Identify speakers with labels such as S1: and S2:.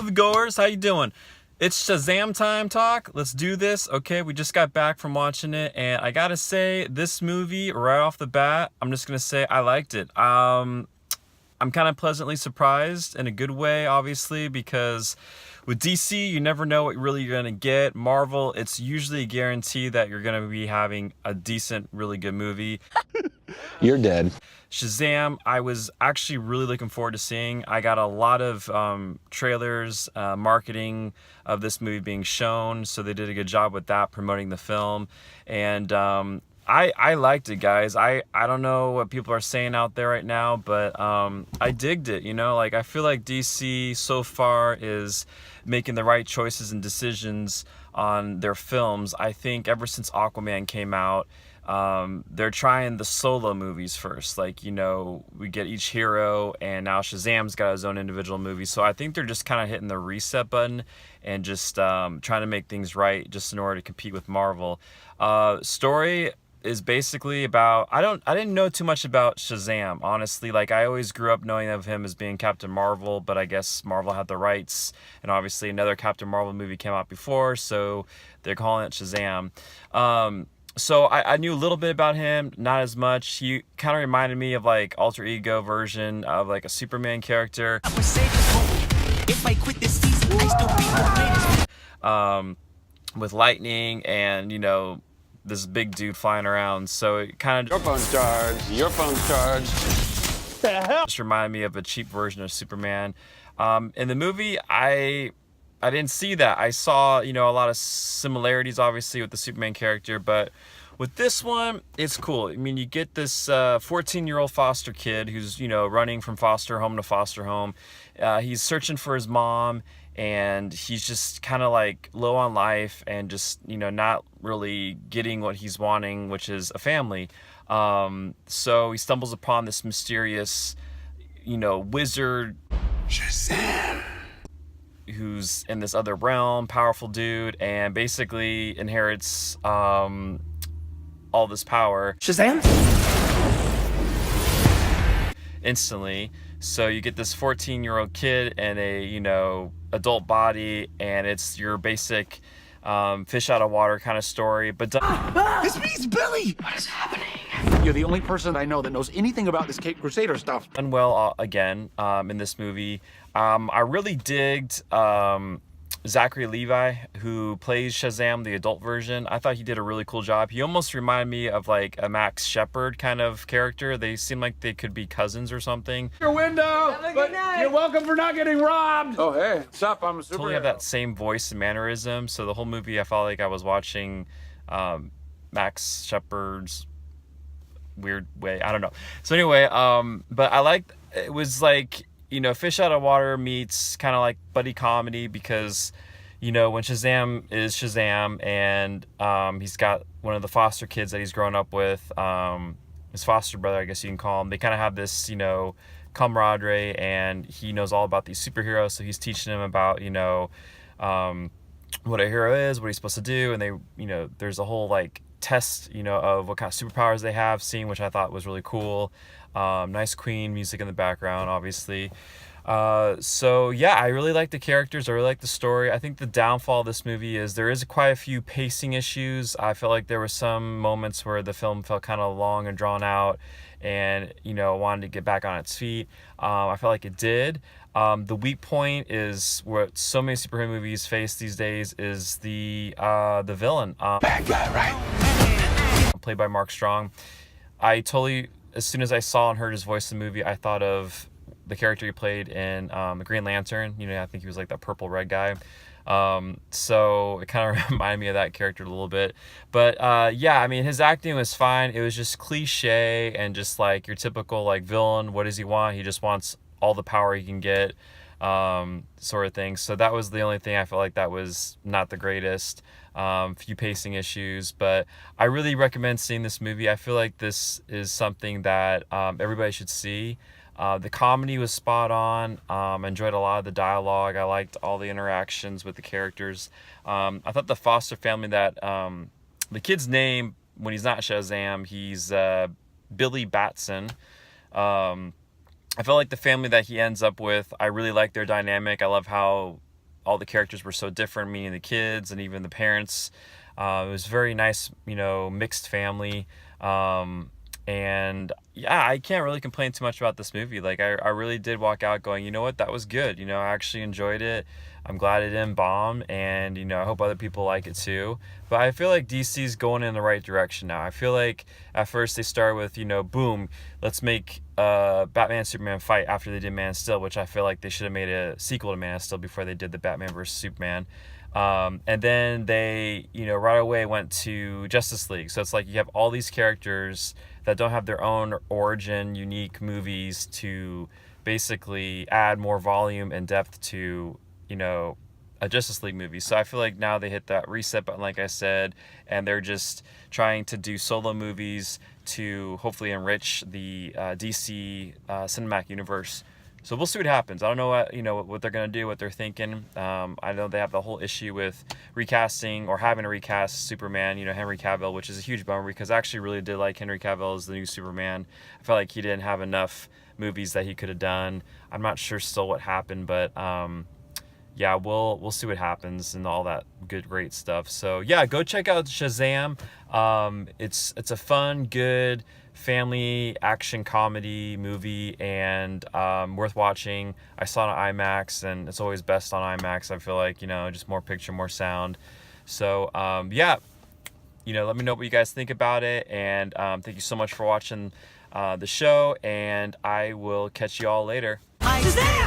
S1: moviegoers, how you doing? It's Shazam time talk. Let's do this. Okay, we just got back from watching it, and I gotta say, this movie right off the bat, I'm just gonna say I liked it. I'm kind of pleasantly surprised in a good way, obviously, because with DC, you never know what really you're going to get. Marvel, it's usually a guarantee that you're going to be having a decent, really good movie.
S2: You're dead.
S1: Shazam, I was actually really looking forward to seeing. I got a lot of trailers, marketing of this movie being shown, so they did a good job with that, promoting the film. And I liked it, guys. I don't know what people are saying out there right now, but I digged it, you know? Like, I feel like DC so far is making the right choices and decisions on their films. I think ever since Aquaman came out, they're trying the solo movies first. Like, you know, we get each hero, and now Shazam's got his own individual movie. So I think they're just kind of hitting the reset button and just trying to make things right just in order to compete with Marvel. Story is basically about, I didn't know too much about Shazam, honestly. Like, I always grew up knowing of him as being Captain Marvel, but I guess Marvel had the rights, and obviously another Captain Marvel movie came out before, so they're calling it Shazam. So I knew a little bit about him, not as much. He kind of reminded me of like alter ego version of like a Superman character. With lightning and, you know, this big dude flying around. So it kind of...
S2: Your phone's charged. Your phone's charged.
S1: The hell? Just reminded me of a cheap version of Superman. In the movie, I didn't see that. I saw, you know, a lot of similarities, obviously, with the Superman character, but with this one, it's cool. I mean, you get this 14-year-old foster kid who's, you know, running from foster home to foster home. He's searching for his mom, and he's just kind of like low on life and just, you know, not really getting what he's wanting, which is a family. So he stumbles upon this mysterious, you know, wizard.
S2: Shazam!
S1: Who's in this other realm, powerful dude, and basically inherits all this power.
S2: Shazam?
S1: Instantly. So you get this 14-year-old kid and a, you know, adult body, and it's your basic fish out of water kind of story, but
S2: This means Billy!
S3: What is happening?
S2: You're the only person I know that knows anything about this Cape Crusader stuff.
S1: done well again in this movie. I really digged Zachary Levi, who plays Shazam, the adult version. I thought he did a really cool job. He almost reminded me of like a Max Shepard kind of character. They seem like they could be cousins or something.
S2: Your window, but you're welcome for not getting robbed. Oh, hey, what's up? I'm a superhero.
S1: Totally have that same voice and mannerism. So the whole movie, I felt like I was watching Max Shepard's weird way. I don't know. So anyway, but I liked, it was like, you know, fish out of water meets kind of like buddy comedy, because, you know, when Shazam is Shazam and he's got one of the foster kids that he's grown up with, his foster brother, I guess you can call him, they kind of have this, you know, camaraderie, and he knows all about these superheroes, so he's teaching him about, you know, what a hero is, what he's supposed to do, and they, you know, there's a whole like test, you know, of what kind of superpowers they have, scene, which I thought was really cool. Nice Queen music in the background, obviously. So yeah, I really like the characters. I really like the story. I think the downfall of this movie is there is quite a few pacing issues. I felt like there were some moments where the film felt kind of long and drawn out, and, you know, wanted to get back on its feet. I felt like it did. The weak point is what so many superhero movies face these days is the villain.
S2: Bad guy, right?
S1: Played by Mark Strong. I totally, as soon as I saw and heard his voice in the movie, I thought of the character he played in Green Lantern. You know, I think he was like that purple red guy. So it kind of reminded me of that character a little bit. But yeah, I mean, his acting was fine. It was just cliche and just like your typical like villain. What does he want? He just wants all the power he can get, sort of thing. So that was the only thing I felt like that was not the greatest. Few pacing issues, but I really recommend seeing this movie. I feel like this is something that everybody should see. The comedy was spot on. Enjoyed a lot of the dialogue. I liked all the interactions with the characters. I thought the foster family that the kid's name, when he's not Shazam, he's Billy Batson. I felt like the family that he ends up with, I really like their dynamic. I love how all the characters were so different, meaning the kids and even the parents. It was very nice, mixed family. And yeah, I can't really complain too much about this movie. Like, I really did walk out going, you know what, that was good. I actually enjoyed it. I'm glad it didn't bomb, and I hope other people like it too. But I feel like DC's going in the right direction now. I feel like at first they started with, boom, let's make Batman and Superman fight after they did Man of Steel, which I feel like they should have made a sequel to Man of Steel before they did the Batman versus Superman. And then they, right away went to Justice League. So it's like you have all these characters that don't have their own origin, unique movies to basically add more volume and depth to, a Justice League movie. So I feel like now they hit that reset button, like I said, and they're just trying to do solo movies to hopefully enrich the DC cinematic universe. So we'll see what happens. I don't know what they're gonna do, what they're thinking. I know they have the whole issue with recasting or having to recast Superman. Henry Cavill, which is a huge bummer because I actually really did like Henry Cavill as the new Superman. I felt like he didn't have enough movies that he could have done. I'm not sure still what happened, but yeah, we'll see what happens and all that great stuff. So yeah, go check out Shazam. It's a fun, good family action comedy movie, and worth watching. I saw it on IMAX, and it's always best on IMAX. I feel like just more picture, more sound. So yeah, let me know what you guys think about it, and thank you so much for watching the show, and I will catch you all later.
S3: Shazam!